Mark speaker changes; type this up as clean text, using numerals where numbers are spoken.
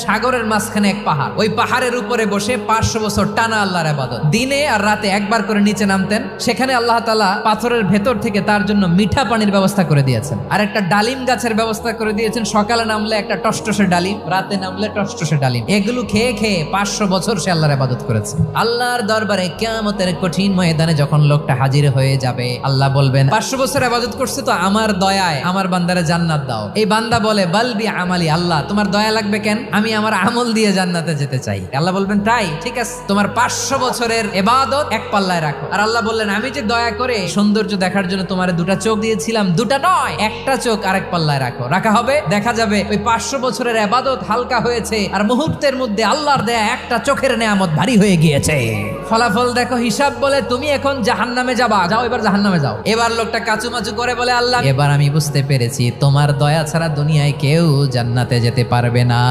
Speaker 1: সাগরের মাঝখানে এক পাহাড়, ওই পাহাড়ের উপরে বসে 500 বছর টানা আল্লাহর ইবাদত। দিনে আর রাতে একবার করে নিচে নামতেন। সেখানে আল্লাহ তাআলা পাথরের ভেতর থেকে তার জন্য মিঠা পানির ব্যবস্থা করে দিয়েছেন, আর একটা ডালিম গাছের ব্যবস্থা করে দিয়েছেন। সকালে নামলে একটা টসটসে ডালিম, রাতে নামলে টসটসে ডালিম। এগুলো খেয়ে খেয়ে 500 বছর সে আল্লাহর ইবাদত করেছে। আল্লাহর দরবারে কিয়ামতের কঠিন ময়দানে যখন লোকটা হাজির হয়ে যাবে, আল্লাহ বলবেন 500 বছর ইবাদত করছে তো আমার দয়ায় আমার বান্দারে জান্নাত দাও। এই বান্দা বলে বালবি আমালি, আল্লাহ তোমার দয়া লাগবে কেন? আমি আমার আমল দিয়ে জান্নাতে যেতে চাই। আল্লাহ বলবেন তাই, ঠিক আছে, তোমার 500 বছরের ইবাদত এক পাল্লায় রাখো। আর আল্লাহ বললেন আমি যে দয়া করে সৌন্দর্য দেখার জন্য তোমারে 2টা চোখ দিয়েছিলাম, 2টা নয়, একটা চোখ আরেক পাল্লায় রাখো। রাখা হবে, দেখা যাবে ওই 500 বছরের ইবাদত হালকা হয়েছে, আর মুহূর্তের মধ্যে আল্লাহর দেয়া একটা চোখের নেয়ামত ভারী হয়ে গিয়েছে। ফলাফল দেখো, হিসাব বলে তুমি এখন জাহান্নামে যাবা, যাও এবার জাহান্নামে যাও। এবার লোকটা কাচুমাচু করে বলে আল্লাহ এবার আমি বুঝতে পেরেছি তোমার দয়া ছাড়া দুনিয়ায় কেউ জান্নাতে যেতে পারবে না।